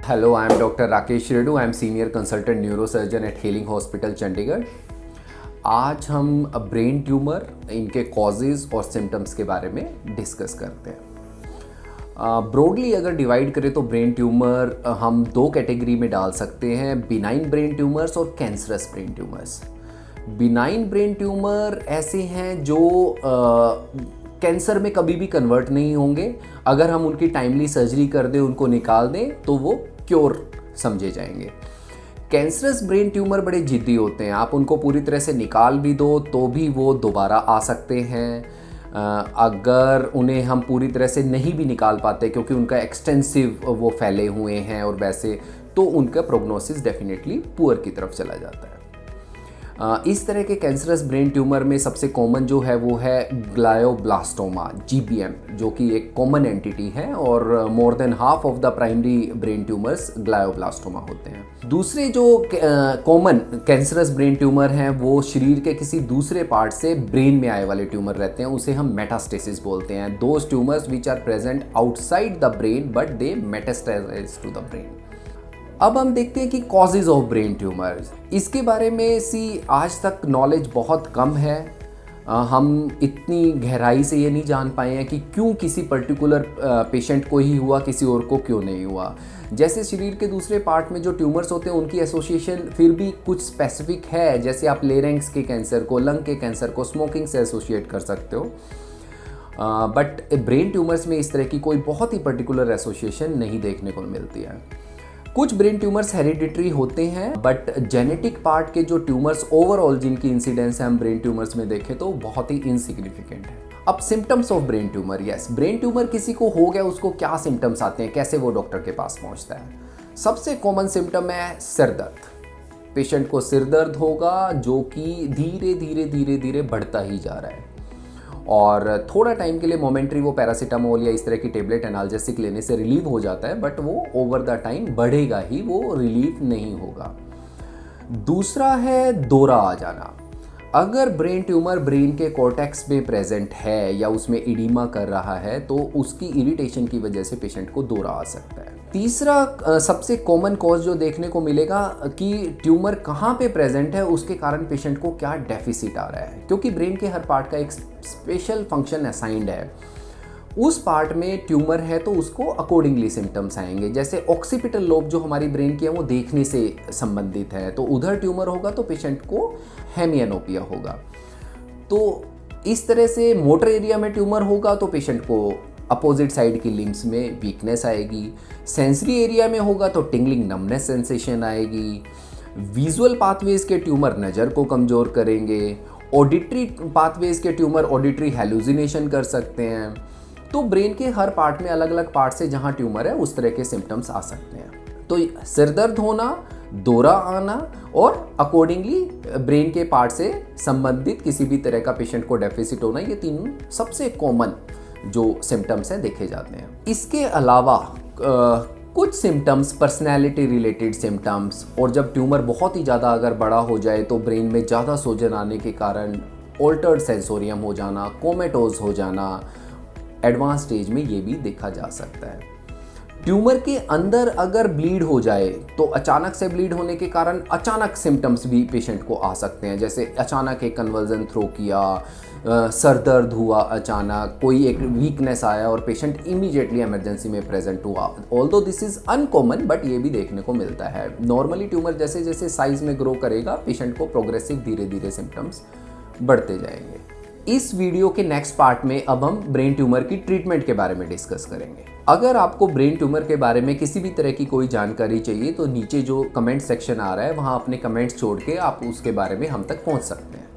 Hello, I am Dr. Rakesh Reddu. I am Senior Consultant Neurosurgeon at Healing Hospital, Chandigarh. आज हम brain tumour, इनके causes और symptoms के बारे में डिस्कस करते हैं। ब्रॉडली अगर डिवाइड करें तो ब्रेन ट्यूमर हम दो कैटेगरी में डाल सकते हैं, बिनाइन ब्रेन ट्यूमर्स और cancerous brain tumours. Benign brain tumour ऐसे हैं जो कैंसर में कभी भी कन्वर्ट नहीं होंगे। अगर हम उनकी टाइमली सर्जरी कर दें, उनको निकाल दें, तो वो क्योर समझे जाएंगे। कैंसरस ब्रेन ट्यूमर बड़े जिद्दी होते हैं, आप उनको पूरी तरह से निकाल भी दो तो भी वो दोबारा आ सकते हैं। अगर उन्हें हम पूरी तरह से नहीं भी निकाल पाते क्योंकि उनका एक्सटेंसिव वो फैले हुए हैं और वैसे, तो उनका प्रोग्नोसिस डेफिनेटली पुअर की तरफ चला जाता है। इस तरह के कैंसरस ब्रेन ट्यूमर में सबसे कॉमन जो है वो है ग्लायोब्लास्टोमा, GBM, जो कि एक कॉमन एंटिटी है और more than half of the primary brain tumours glioblastoma होते हैं। दूसरे जो कॉमन कैंसरस ब्रेन ट्यूमर हैं वो शरीर के किसी दूसरे पार्ट से ब्रेन में आए वाले ट्यूमर रहते हैं, उसे हम मेटास्टेसिस बोलते हैं। Those tumours which are present outside the brain but they metastasise to the brain. अब हम देखते हैं कि कॉजेज ऑफ ब्रेन ट्यूमर्स, इसके बारे में आज तक नॉलेज बहुत कम है। हम इतनी गहराई से ये नहीं जान पाए हैं कि क्यों किसी पर्टिकुलर पेशेंट को ही हुआ, किसी और को क्यों नहीं हुआ। जैसे शरीर के दूसरे पार्ट में जो ट्यूमर्स होते हैं उनकी एसोसिएशन फिर भी कुछ स्पेसिफिक है, जैसे आप लेरेंक्स के कैंसर को, लंग के कैंसर को स्मोकिंग से एसोसिएट कर सकते हो। बट ब्रेन ट्यूमर्स में इस तरह की कोई बहुत ही पर्टिकुलर एसोसिएशन नहीं देखने को मिलती है। कुछ ब्रेन ट्यूमर्स हेरिडिटरी होते हैं, बट जेनेटिक पार्ट के जो ट्यूमर्स ओवरऑल जिनकी इंसिडेंस है हम ब्रेन ट्यूमर्स में देखें तो बहुत ही इनसिग्निफिकेंट है। अब symptoms of brain tumour, yes, brain tumour किसी को हो गया, उसको क्या सिम्टम्स आते हैं, कैसे वो डॉक्टर के पास पहुंचता है। सबसे कॉमन सिम्टम है सिर दर्द। पेशेंट को सिर दर्द होगा जो कि धीरे धीरे धीरे धीरे बढ़ता ही जा रहा है और थोड़ा टाइम के लिए मोमेंट्री वो पैरासीटामोल या इस तरह की टेबलेट एनाल्जेसिक लेने से रिलीव हो जाता है, बट वो ओवर द टाइम बढ़ेगा ही, वो रिलीफ नहीं होगा। दूसरा है दौरा आ जाना। अगर ब्रेन ट्यूमर ब्रेन के कॉर्टेक्स में प्रेजेंट है या उसमें इडीमा कर रहा है तो उसकी इरिटेशन की वजह से पेशेंट को दौरा आ सकता है। तीसरा सबसे कॉमन कॉज जो देखने को मिलेगा कि ट्यूमर कहाँ पे प्रेजेंट है, उसके कारण पेशेंट को क्या डेफिसिट आ रहा है, क्योंकि ब्रेन के हर पार्ट का एक स्पेशल फंक्शन असाइंड है। उस पार्ट में ट्यूमर है तो उसको अकॉर्डिंगली सिम्टम्स आएंगे। जैसे ऑक्सीपिटल लोब जो हमारी ब्रेन की है वो देखने से संबंधित है, तो उधर ट्यूमर होगा तो पेशेंट को हेमियानोपिया होगा। तो इस तरह से मोटर एरिया में ट्यूमर होगा तो पेशेंट को अपोजिट साइड की लिम्स में वीकनेस आएगी। सेंसरी एरिया में होगा तो टिंगलिंग नमनेस सेंसेशन आएगी। विजुअल पाथवेज के ट्यूमर नज़र को कमज़ोर करेंगे। ऑडिटरी पाथवेज के ट्यूमर ऑडिटरी हेलुसिनेशन कर सकते हैं। तो ब्रेन के हर पार्ट में, अलग अलग पार्ट से जहाँ ट्यूमर है उस तरह के सिम्टम्स आ सकते हैं। तो सिर दर्द होना, दौरा आना और अकॉर्डिंगली ब्रेन के पार्ट से संबंधित किसी भी तरह का पेशेंट को डेफिसिट होना, ये तीनों सबसे कॉमन जो सिम्टम्स हैं देखे जाते हैं। इसके अलावा कुछ सिम्टम्स पर्सनैलिटी रिलेटेड सिम्टम्स, और जब ट्यूमर बहुत ही ज़्यादा अगर बड़ा हो जाए तो ब्रेन में ज़्यादा सोजन आने के कारण ऑल्टर्ड सेंसोरियम हो जाना, कोमेटोज हो जाना, एडवांस स्टेज में ये भी देखा जा सकता है। ट्यूमर के अंदर अगर ब्लीड हो जाए तो अचानक से ब्लीड होने के कारण अचानक सिम्टम्स भी पेशेंट को आ सकते हैं, जैसे अचानक एक कन्वर्जन थ्रो किया, सर दर्द हुआ, अचानक कोई एक वीकनेस आया और पेशेंट इमीडिएटली इमरजेंसी में प्रेजेंट हुआ। Although this is uncommon, but ये भी देखने को मिलता है। नॉर्मली ट्यूमर जैसे जैसे साइज में ग्रो करेगा पेशेंट को प्रोग्रेसिव धीरे धीरे सिम्टम्स बढ़ते जाएंगे। इस वीडियो के नेक्स्ट पार्ट में अब हम ब्रेन ट्यूमर की ट्रीटमेंट के बारे में डिस्कस करेंगे। अगर आपको ब्रेन ट्यूमर के बारे में किसी भी तरह की कोई जानकारी चाहिए तो नीचे जो कमेंट सेक्शन आ रहा है वहाँ अपने कमेंट्स छोड़ के आप उसके बारे में हम तक पहुँच सकते हैं।